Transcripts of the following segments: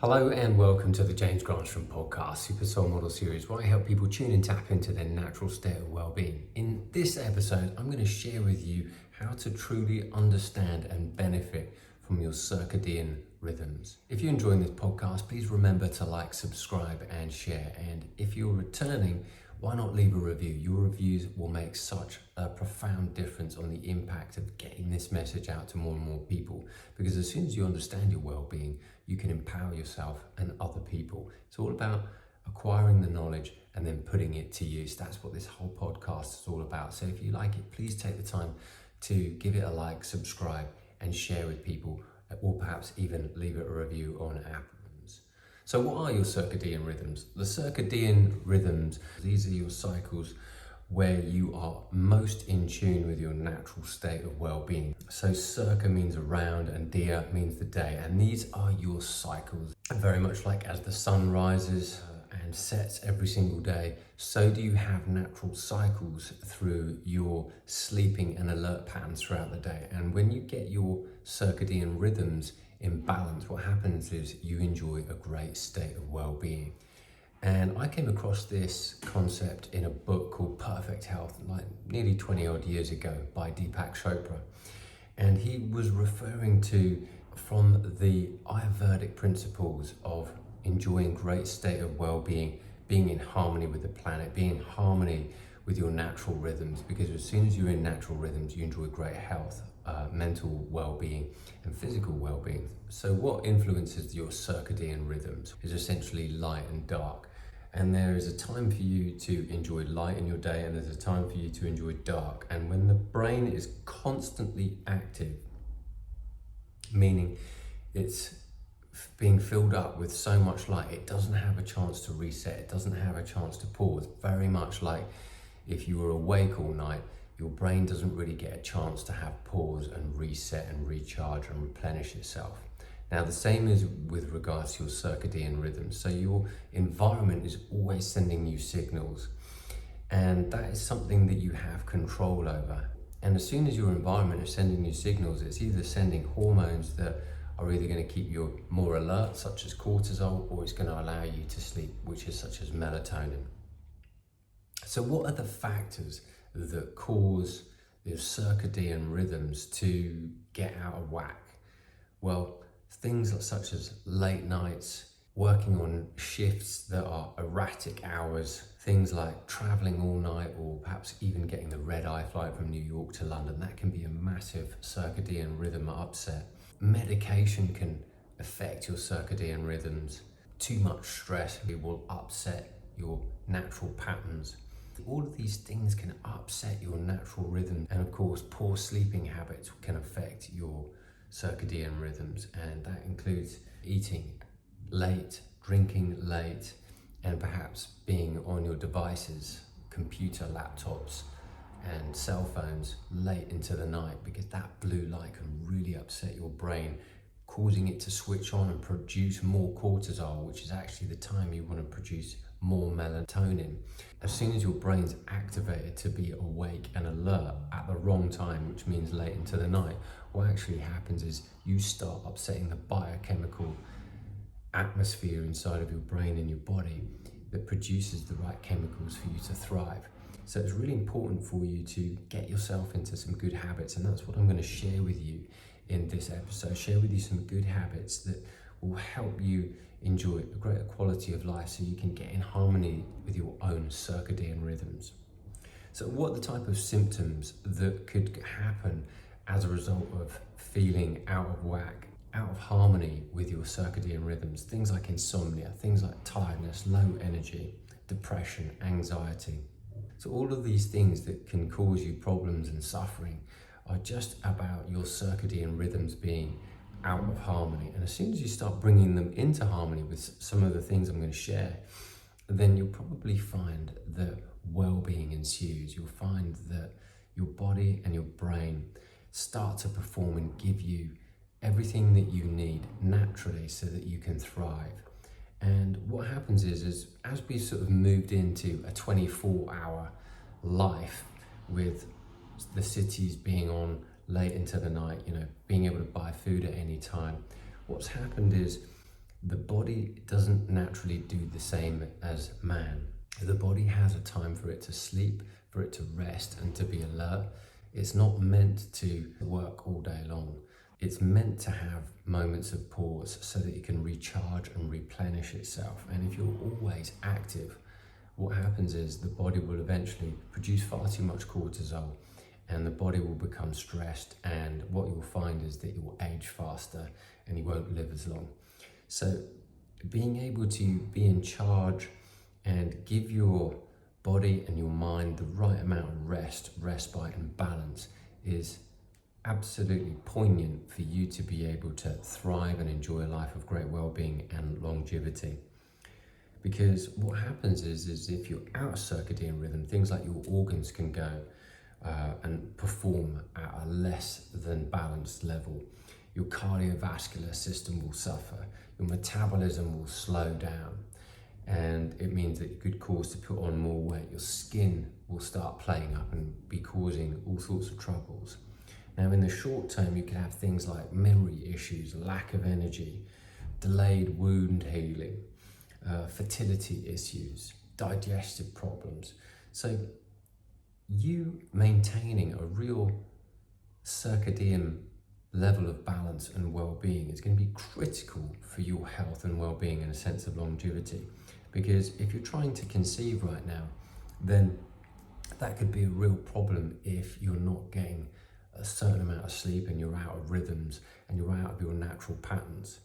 Hello and welcome to the James Granstrom podcast, Super Soul Model Series, where I help people tune and tap into their natural state of well-being. In this episode, I'm going to share with you how to truly understand and benefit from your circadian rhythms. If you're enjoying this podcast, please remember to like, subscribe and share. And if you're returning, why not leave a review? Your reviews will make such a profound difference on the impact of getting this message out to more and more people. Because as soon as you understand your well-being, you can empower yourself and other people. It's all about acquiring the knowledge and then putting it to use. That's what this whole podcast is all about. So if you like it, please take the time to give it a like, subscribe and share with people, or perhaps even leave it a review on Apple. So what are your circadian rhythms? The circadian rhythms, these are your cycles where you are most in tune with your natural state of well-being. So circa means around and dia means the day. And these are your cycles. Very much like as the sun rises and sets every single day, so do you have natural cycles through your sleeping and alert patterns throughout the day. And when you get your circadian rhythms in balance, what happens is you enjoy a great state of well-being. And I came across this concept in a book called Perfect Health, like nearly 20 odd years ago by Deepak Chopra. And he was referring to from the Ayurvedic principles of enjoying great state of well-being, being in harmony with the planet, being in harmony with your natural rhythms, because as soon as you're in natural rhythms, you enjoy great health, mental well-being and physical well-being. So what influences your circadian rhythms is essentially light and dark. And there is a time for you to enjoy light in your day and there's a time for you to enjoy dark. And when the brain is constantly active, meaning it's being filled up with so much light, it doesn't have a chance to reset, it doesn't have a chance to pause. Very much like if you were awake all night, your brain doesn't really get a chance to have pause and reset and recharge and replenish itself. Now the same is with regards to your circadian rhythms. So your environment is always sending you signals, and that is something that you have control over. And as soon as your environment is sending you signals, it's either sending hormones that are either going to keep you more alert, such as cortisol, or it's going to allow you to sleep, which is such as melatonin. So what are the factors that cause the circadian rhythms to get out of whack? Well, things such as late nights, working on shifts that are erratic hours, things like traveling all night, or perhaps even getting the red-eye flight from New York to London, that can be a massive circadian rhythm upset. Medication can affect your circadian rhythms. Too much stress will upset your natural patterns. All of these things can upset your natural rhythm, and of course poor sleeping habits can affect your circadian rhythms, and that includes eating late, drinking late, and perhaps being on your devices, computer, laptops and cell phones late into the night, because that blue light can really upset your brain, causing it to switch on and produce more cortisol, which is actually the time you want to produce more melatonin. As soon as your brain's activated to be awake and alert at the wrong time, which means late into the night, what actually happens is you start upsetting the biochemical atmosphere inside of your brain and your body that produces the right chemicals for you to thrive. So it's really important for you to get yourself into some good habits, and that's what I'm going to share with you in this episode. Share with you some good habits that will help you enjoy a greater quality of life so you can get in harmony with your own circadian rhythms. So what are the type of symptoms that could happen as a result of feeling out of whack, out of harmony with your circadian rhythms? Things like insomnia, things like tiredness, low energy, depression, anxiety. So all of these things that can cause you problems and suffering are just about your circadian rhythms being out of harmony. And as soon as you start bringing them into harmony with some of the things I'm going to share, then you'll probably find that well-being ensues. You'll find that your body and your brain start to perform and give you everything that you need naturally so that you can thrive. And what happens is as we sort of moved into a 24-hour life with the cities being on late into the night, being able to buy food at any time, what's happened is the body doesn't naturally do the same as man. The body has a time for it to sleep, for it to rest and to be alert. It's not meant to work all day long. It's meant to have moments of pause so that it can recharge and replenish itself. And if you're always active, what happens is the body will eventually produce far too much cortisol and the body will become stressed, and what you'll find is that you'll age faster and you won't live as long. So being able to be in charge and give your body and your mind the right amount of rest, respite and balance is absolutely poignant for you to be able to thrive and enjoy a life of great well-being and longevity. Because what happens is if you're out of circadian rhythm, things like your organs can go and perform at a less than balanced level. Your cardiovascular system will suffer, your metabolism will slow down, and it means that it could cause to put on more weight. Your skin will start playing up and be causing all sorts of troubles. Now, in the short term, you can have things like memory issues, lack of energy, delayed wound healing, fertility issues, digestive problems. So you maintaining a real circadian level of balance and well-being is going to be critical for your health and well-being and a sense of longevity. Because if you're trying to conceive right now, then that could be a real problem if you're not getting a certain amount of sleep and you're out of rhythms and you're out of your natural patterns.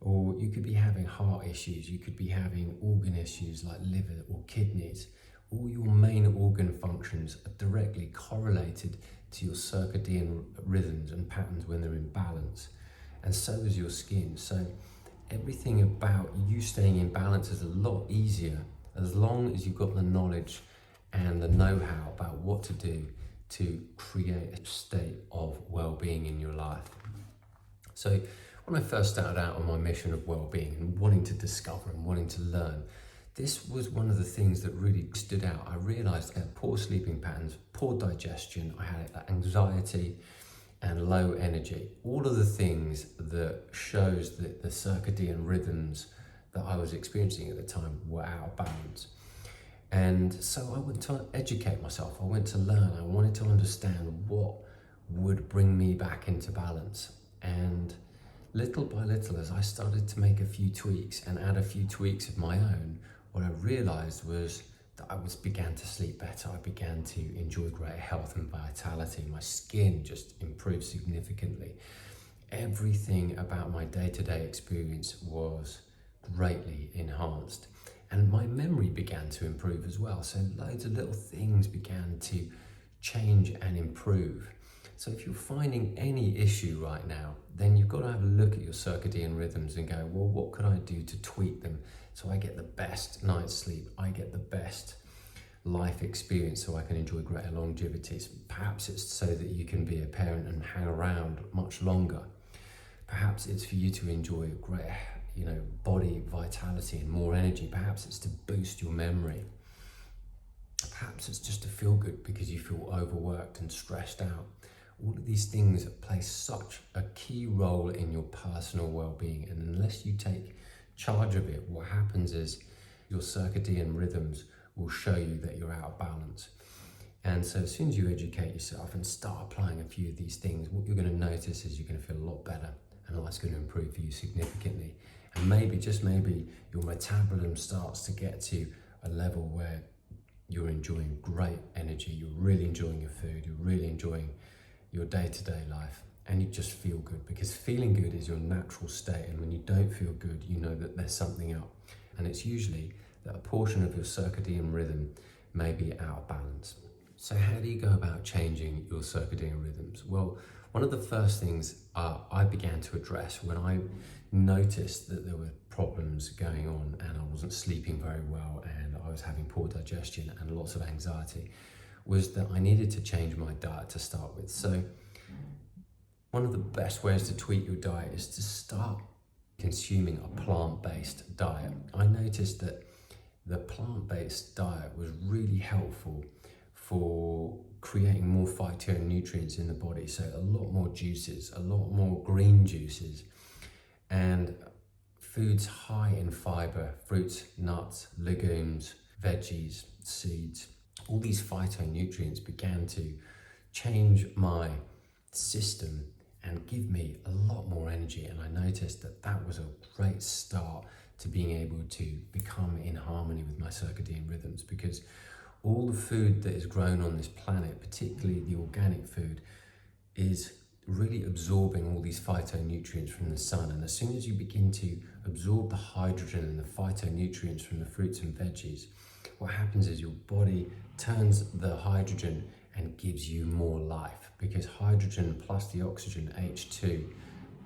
Or you could be having heart issues, you could be having organ issues like liver or kidneys. All your main organ functions are directly correlated to your circadian rhythms and patterns when they're in balance. And so is your skin. So everything about you staying in balance is a lot easier as long as you've got the knowledge and the know-how about what to do to create a state of well-being in your life. So when I first started out on my mission of well-being and wanting to discover and wanting to learn, this was one of the things that really stood out. I realized I had poor sleeping patterns, poor digestion, I had anxiety and low energy. All of the things that shows that the circadian rhythms that I was experiencing at the time were out of balance. And so I went to educate myself, I went to learn, I wanted to understand what would bring me back into balance. And little by little, as I started to make a few tweaks and add a few tweaks of my own, what I realized was that I began to sleep better. I began to enjoy greater health and vitality. My skin just improved significantly. Everything about my day-to-day experience was greatly enhanced. And my memory began to improve as well. So loads of little things began to change and improve. So if you're finding any issue right now, then you've got to have a look at your circadian rhythms and go, well, what could I do to tweak them so I get the best night's sleep, I get the best life experience so I can enjoy greater longevity. So perhaps it's so that you can be a parent and hang around much longer. Perhaps it's for you to enjoy greater, body vitality and more energy. Perhaps it's to boost your memory. Perhaps it's just to feel good because you feel overworked and stressed out. All of these things play such a key role in your personal well-being, and unless you take charge of it, what happens is your circadian rhythms will show you that you're out of balance. And so as soon as you educate yourself and start applying a few of these things, what you're going to notice is you're going to feel a lot better and life's going to improve for you significantly. And maybe, just maybe, your metabolism starts to get to a level where you're enjoying great energy, you're really enjoying your food, you're really enjoying your day-to-day life, and you just feel good, because feeling good is your natural state, and when you don't feel good, you know that there's something up, and it's usually that a portion of your circadian rhythm may be out of balance. So how do you go about changing your circadian rhythms? Well, one of the first things I began to address when I noticed that there were problems going on and I wasn't sleeping very well and I was having poor digestion and lots of anxiety, was that I needed to change my diet to start with. So one of the best ways to tweak your diet is to start consuming a plant-based diet. I noticed that the plant-based diet was really helpful for creating more phytonutrients in the body. So a lot more juices, a lot more green juices, and foods high in fibre, fruits, nuts, legumes, veggies, seeds, all these phytonutrients began to change my system and give me a lot more energy. And I noticed that that was a great start to being able to become in harmony with my circadian rhythms, because all the food that is grown on this planet, particularly the organic food, is really absorbing all these phytonutrients from the sun. And as soon as you begin to absorb the hydrogen and the phytonutrients from the fruits and veggies, what happens is your body turns the hydrogen and gives you more life, because hydrogen plus the oxygen, H2,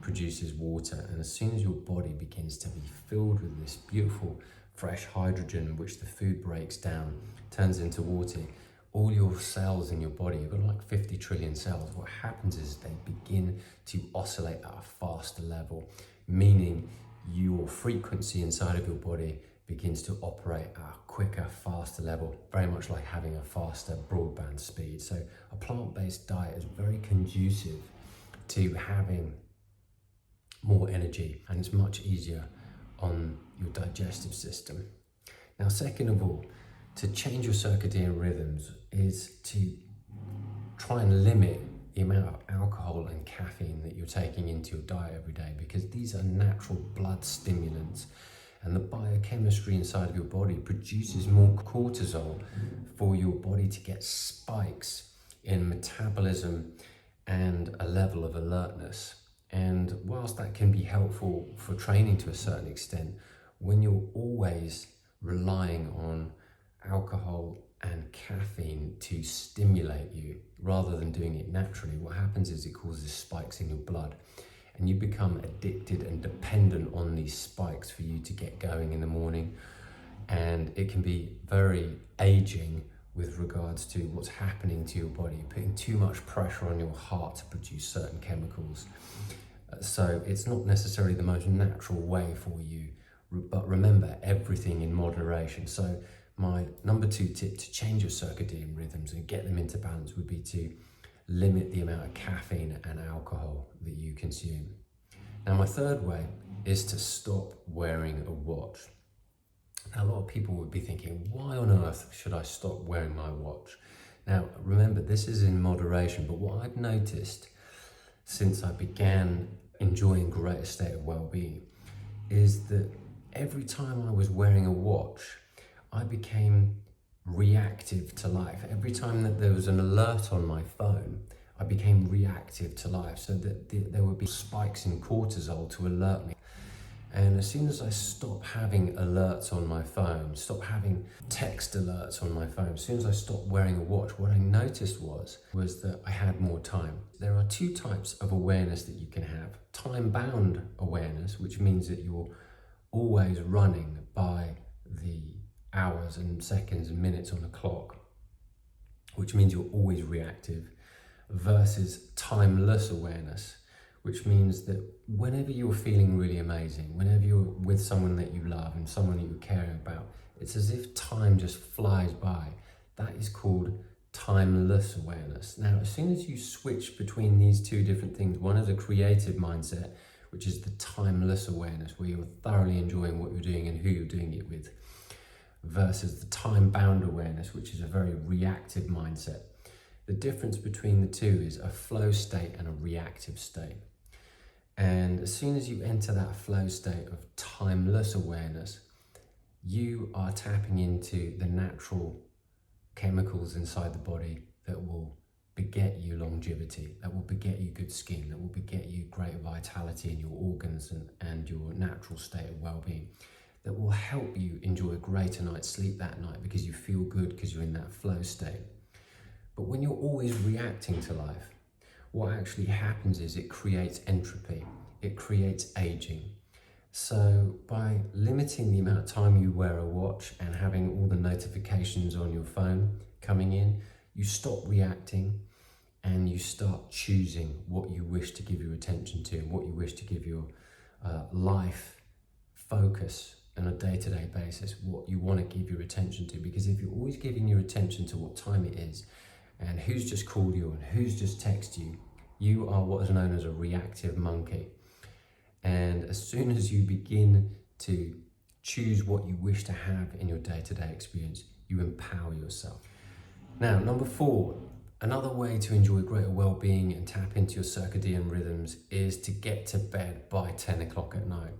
produces water. And as soon as your body begins to be filled with this beautiful fresh hydrogen, which the food breaks down, turns into water, all your cells in your body, you've got like 50 trillion cells, what happens is they begin to oscillate at a faster level, meaning your frequency inside of your body begins to operate at a quicker, faster level, very much like having a faster broadband speed. So a plant-based diet is very conducive to having more energy, and it's much easier on your digestive system. Now, second of all, to change your circadian rhythms is to try and limit the amount of alcohol and caffeine that you're taking into your diet every day, because these are natural blood stimulants, and the biochemistry inside of your body produces more cortisol for your body to get spikes in metabolism and a level of alertness. And whilst that can be helpful for training to a certain extent, when you're always relying on alcohol and caffeine to stimulate you rather than doing it naturally, what happens is it causes spikes in your blood, and you become addicted and dependent on these spikes for you to get going in the morning. And it can be very aging with regards to what's happening to your body, putting too much pressure on your heart to produce certain chemicals. So it's not necessarily the most natural way for you, but remember, everything in moderation. So my number 2 tip to change your circadian rhythms and get them into balance would be to limit the amount of caffeine and alcohol that you consume. Now, my third way is to stop wearing a watch. Now, a lot of people would be thinking, why on earth should I stop wearing my watch? Now, remember, this is in moderation, but what I've noticed since I began enjoying greater state of well-being is that every time I was wearing a watch, I became reactive to life. Every time that there was an alert on my phone, I became reactive to life, so that there would be spikes in cortisol to alert me. And as soon as I stopped having alerts on my phone, stopped having text alerts on my phone, as soon as I stopped wearing a watch, what I noticed was that I had more time. There are 2 types of awareness that you can have. Time-bound awareness, which means that you're always running by the hours and seconds and minutes on the clock, which means you're always reactive, versus timeless awareness, which means that whenever you're feeling really amazing, whenever you're with someone that you love and someone that you care about, it's as if time just flies by. That is called timeless awareness. Now, as soon as you switch between these 2 different things, one is a creative mindset, which is the timeless awareness, where you're thoroughly enjoying what you're doing and who you're doing it with, versus the time-bound awareness, which is a very reactive mindset. The difference between the 2 is a flow state and a reactive state. And as soon as you enter that flow state of timeless awareness, you are tapping into the natural chemicals inside the body that will beget you longevity, that will beget you good skin, that will beget you greater vitality in your organs and your natural state of well-being, that will help you enjoy a greater night's sleep that night because you feel good because you're in that flow state. But when you're always reacting to life, what actually happens is it creates entropy, it creates aging. So by limiting the amount of time you wear a watch and having all the notifications on your phone coming in, you stop reacting and you start choosing what you wish to give your attention to and what you wish to give your life focus on a day-to-day basis, what you want to give your attention to. Because if you're always giving your attention to what time it is and who's just called you and who's just texted you, you are what is known as a reactive monkey. And as soon as you begin to choose what you wish to have in your day-to-day experience, you empower yourself. Now, number 4, another way to enjoy greater well-being and tap into your circadian rhythms is to get to bed by 10 o'clock at night.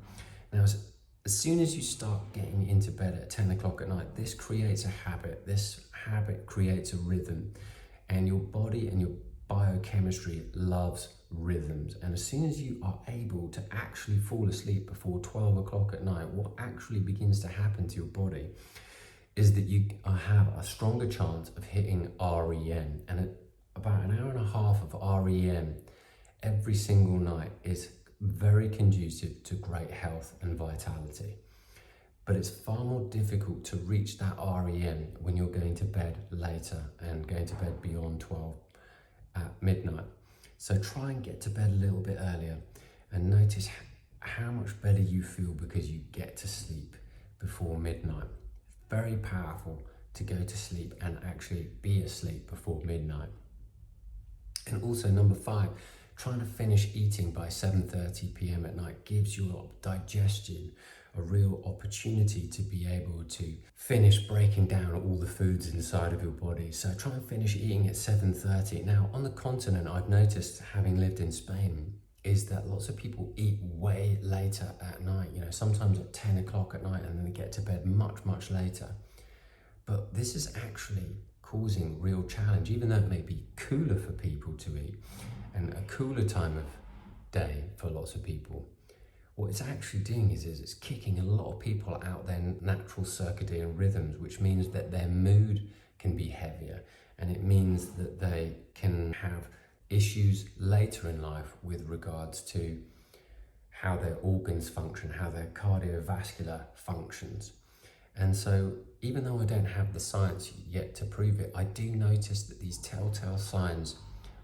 Now, as soon as you start getting into bed at 10 o'clock at night, this creates a habit. This habit creates a rhythm, and your body and your biochemistry loves rhythms. And as soon as you are able to actually fall asleep before 12 o'clock at night, what actually begins to happen to your body is that you have a stronger chance of hitting REM. And at about an hour and a half of REM every single night is very conducive to great health and vitality. But it's far more difficult to reach that REM when you're going to bed later and going to bed beyond 12 at midnight. So try and get to bed a little bit earlier and notice how much better you feel because you get to sleep before midnight. Very powerful to go to sleep and actually be asleep before midnight. And also number 5, trying to finish eating by 7:30 p.m. at night gives your digestion a real opportunity to be able to finish breaking down all the foods inside of your body. So try and finish eating at 7:30. Now, on the continent, I've noticed, having lived in Spain, is that lots of people eat way later at night, sometimes at 10 o'clock at night, and then they get to bed much, much later. But this is actually causing real challenge, even though it may be cooler for people to eat and a cooler time of day for lots of people. What it's actually doing is it's kicking a lot of people out their natural circadian rhythms, which means that their mood can be heavier, and it means that they can have issues later in life with regards to how their organs function, how their cardiovascular functions. And so even though I don't have the science yet to prove it, I do notice that these telltale signs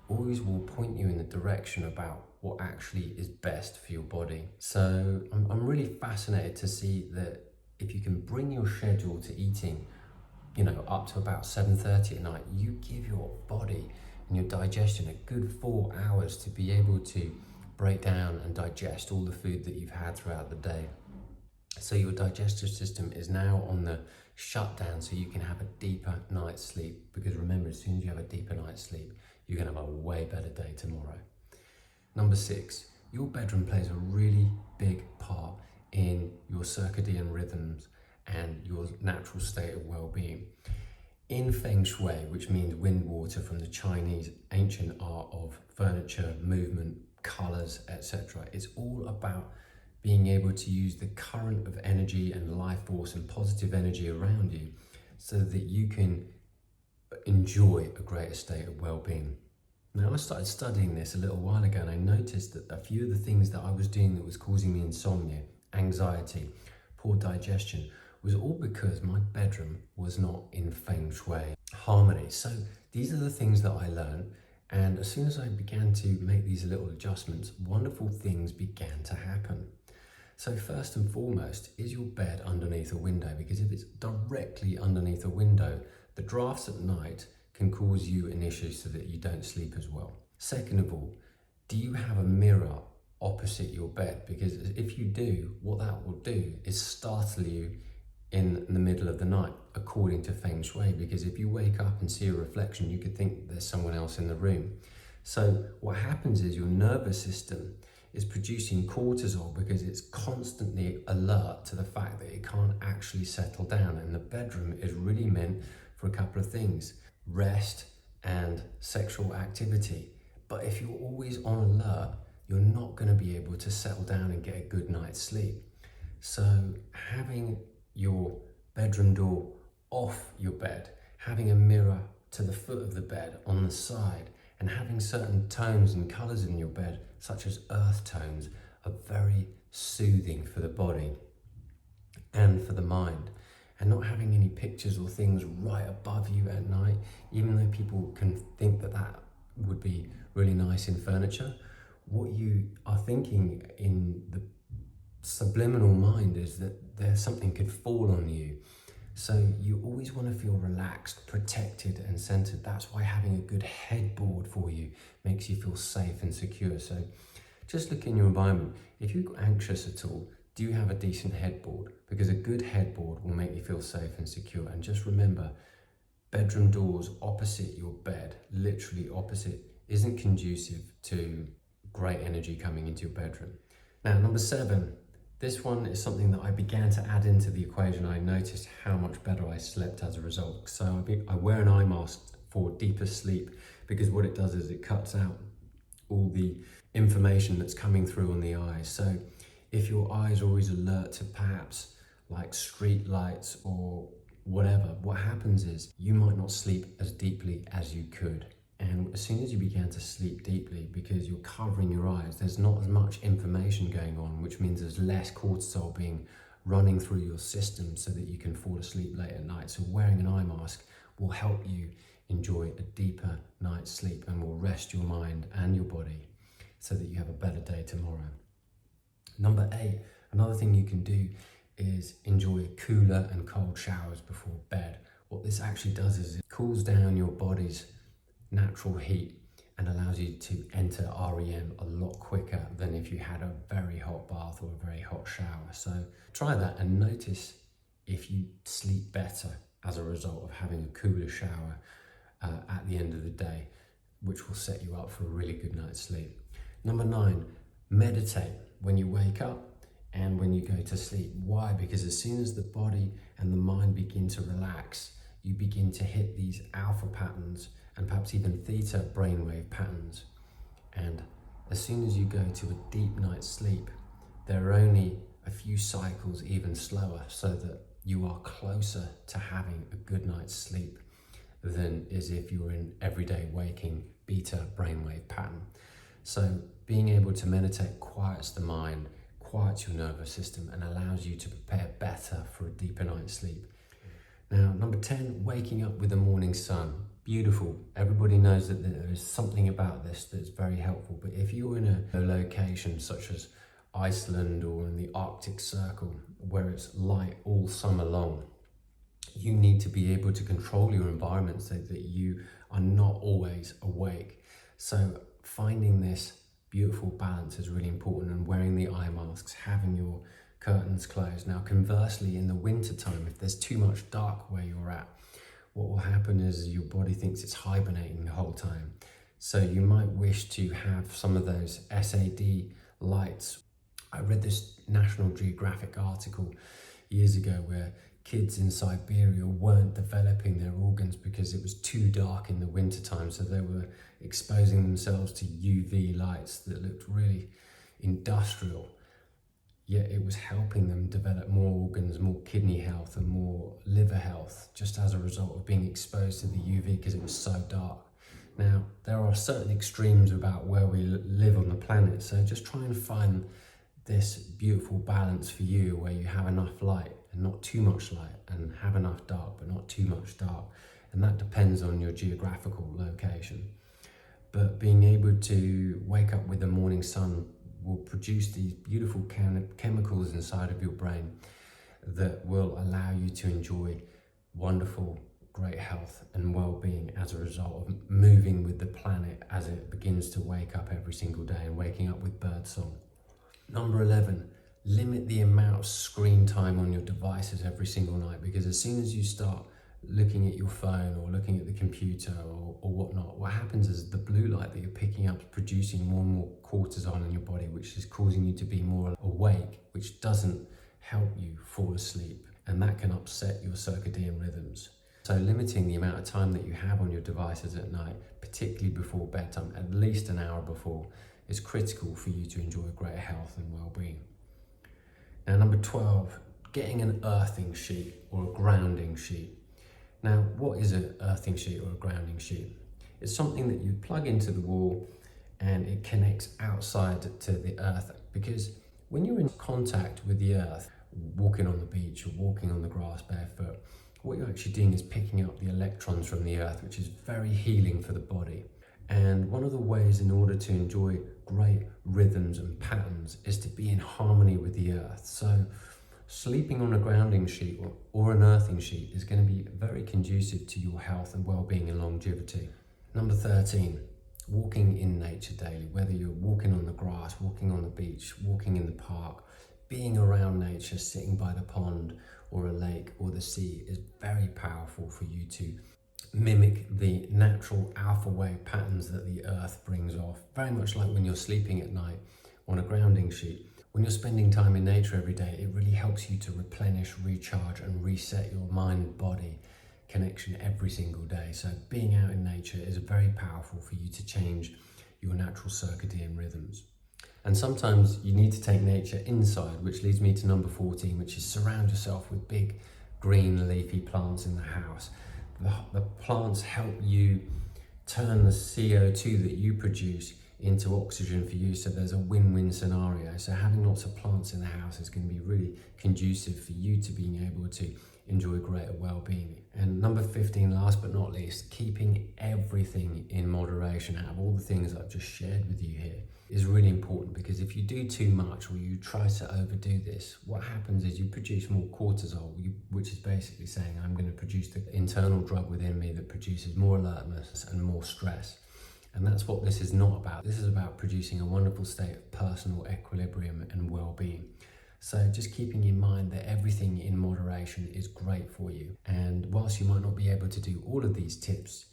always will point you in the direction about what actually is best for your body. So I'm really fascinated to see that if you can bring your schedule to eating, up to about 7:30 at night, you give your body and your digestion a good 4 hours to be able to break down and digest all the food that you've had throughout the day. So your digestive system is now on the shutdown, so you can have a deeper night's sleep. Because remember, as soon as you have a deeper night's sleep, you're going to have a way better day tomorrow. Number 6, your bedroom plays a really big part in your circadian rhythms and your natural state of well-being. In Feng Shui, which means wind water from the Chinese ancient art of furniture, movement, colours, etc., it's all about being able to use the current of energy and life force and positive energy around you so that you can enjoy a greater state of well-being. Now, I started studying this a little while ago, and I noticed that a few of the things that I was doing that was causing me insomnia, anxiety, poor digestion, was all because my bedroom was not in Feng Shui harmony. So these are the things that I learned, and as soon as I began to make these little adjustments, wonderful things began to happen. So first and foremost, is your bed underneath a window? Because if it's directly underneath a window, the drafts at night can cause you an issue so that you don't sleep as well. Second of all, do you have a mirror opposite your bed? Because if you do, what that will do is startle you in the middle of the night, according to Feng Shui, because if you wake up and see a reflection, you could think there's someone else in the room. So what happens is your nervous system is producing cortisol because it's constantly alert to the fact that it can't actually settle down. And the bedroom is really meant for a couple of things: rest and sexual activity. But if you're always on alert, you're not going to be able to settle down and get a good night's sleep. So having your bedroom door off your bed, having a mirror to the foot of the bed on the side, and having certain tones and colours in your bed, such as earth tones, are very soothing for the body and for the mind. And not having any pictures or things right above you at night, even though people can think that that would be really nice in furniture, what you are thinking in the subliminal mind is that there's something could fall on you. So you always want to feel relaxed, protected and centered. That's why having a good headboard for you makes you feel safe and secure. So Just look in your environment. If you're anxious at all, do you have a decent headboard? Because a good headboard will make you feel safe and secure. And just remember, bedroom doors opposite your bed, literally opposite, isn't conducive to great energy coming into your bedroom. Now, number 7, this one is something that I began to add into the equation. I noticed how much better I slept as a result. So I wear an eye mask for deeper sleep, because what it does is it cuts out all the information that's coming through on the eyes. So if your eyes are always alert to perhaps like street lights or whatever, what happens is you might not sleep as deeply as you could. And as soon as you begin to sleep deeply, because you're covering your eyes, there's not as much information going on, which means there's less cortisol being running through your system so that you can fall asleep late at night. So wearing an eye mask will help you enjoy a deeper night's sleep and will rest your mind and your body so that you have a better day tomorrow. Number 8, another thing you can do is enjoy cooler and cold showers before bed. What this actually does is it cools down your body's natural heat and allows you to enter REM a lot quicker than if you had a very hot bath or a very hot shower. So try that and notice if you sleep better as a result of having a cooler shower at the end of the day, which will set you up for a really good night's sleep. Number 9, meditate when you wake up and when you go to sleep. Why? Because as soon as the body and the mind begin to relax, you begin to hit these alpha patterns and perhaps even theta brainwave patterns. And as soon as you go to a deep night's sleep, there are only a few cycles even slower, so that you are closer to having a good night's sleep than is if you were in everyday waking beta brainwave pattern. So being able to meditate quiets the mind, quiets your nervous system, and allows you to prepare better for a deeper night's sleep. Now, number 10, waking up with the morning sun. Beautiful. Everybody knows that there is something about this that's very helpful. But if you're in a location such as Iceland or in the Arctic Circle, where it's light all summer long, you need to be able to control your environment so that you are not always awake. So finding this beautiful balance is really important, and wearing the eye masks, having your curtains closed. Now, conversely, in the winter time, if there's too much dark where you're at, what will happen is your body thinks it's hibernating the whole time. So you might wish to have some of those SAD lights. I read this National Geographic article years ago where kids in Siberia weren't developing their organs because it was too dark in the wintertime, so they were exposing themselves to UV lights that looked really industrial, yet it was helping them develop more organs, more kidney health and more liver health, just as a result of being exposed to the UV because it was so dark. Now, there are certain extremes about where we live on the planet, so just try and find this beautiful balance for you where you have enough light and not too much light, and have enough dark but not too much dark, and that depends on your geographical location. But being able to wake up with the morning sun will produce these beautiful chemicals inside of your brain that will allow you to enjoy wonderful, great health and well-being as a result of moving with the planet as it begins to wake up every single day and waking up with birdsong. Number 11, limit the amount of screen time on your devices every single night, because as soon as you start looking at your phone or looking at the computer or whatnot, what happens is the blue light that you're picking up is producing more and more cortisol in your body, which is causing you to be more awake, which doesn't help you fall asleep, and that can upset your circadian rhythms. So limiting the amount of time that you have on your devices at night, particularly before bedtime, at least an hour before, is critical for you to enjoy greater health and well-being. Now, number 12, getting an earthing sheet or a grounding sheet. Now, what is an earthing sheet or a grounding sheet? It's something that you plug into the wall and it connects outside to the earth, because when you're in contact with the earth, walking on the beach or walking on the grass barefoot, what you're actually doing is picking up the electrons from the earth, which is very healing for the body. And one of the ways in order to enjoy great rhythms and patterns is to be in harmony with the earth. So sleeping on a grounding sheet or an earthing sheet is going to be very conducive to your health and well-being and longevity. Number 13, walking in nature daily, whether you're walking on the grass, walking on the beach, walking in the park, being around nature, sitting by the pond or a lake or the sea is very powerful for you to mimic the natural alpha wave patterns that the earth brings off. Very much like when you're sleeping at night on a grounding sheet. When you're spending time in nature every day, it really helps you to replenish, recharge and reset your mind-body connection every single day. So being out in nature is very powerful for you to change your natural circadian rhythms. And sometimes you need to take nature inside, which leads me to number 14, which is surround yourself with big green leafy plants in the house. The plants help you turn the CO2 that you produce into oxygen for you, so there's a win-win scenario. So having lots of plants in the house is going to be really conducive for you to being able to enjoy greater well-being. And number 15, last but not least, keeping everything in moderation. Out of all the things I've just shared with you here is really important, because if you do too much or you try to overdo this, what happens is you produce more cortisol, which is basically saying I'm going to produce the internal drug within me that produces more alertness and more stress. And that's what this is not about. This is about producing a wonderful state of personal equilibrium and well-being. So just keeping in mind that everything in moderation is great for you. And whilst you might not be able to do all of these tips,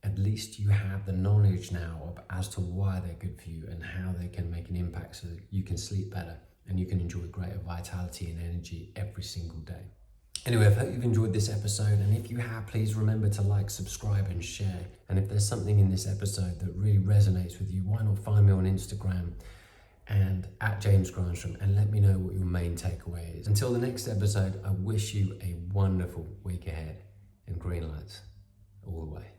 at least you have the knowledge now as to why they're good for you and how they can make an impact, so that you can sleep better and you can enjoy greater vitality and energy every single day. Anyway, I hope you've enjoyed this episode, and if you have, please remember to like, subscribe and share. And if there's something in this episode that really resonates with you, why not find me on Instagram and at James Granstrom and let me know what your main takeaway is. Until the next episode, I wish you a wonderful week ahead, and green lights all the way.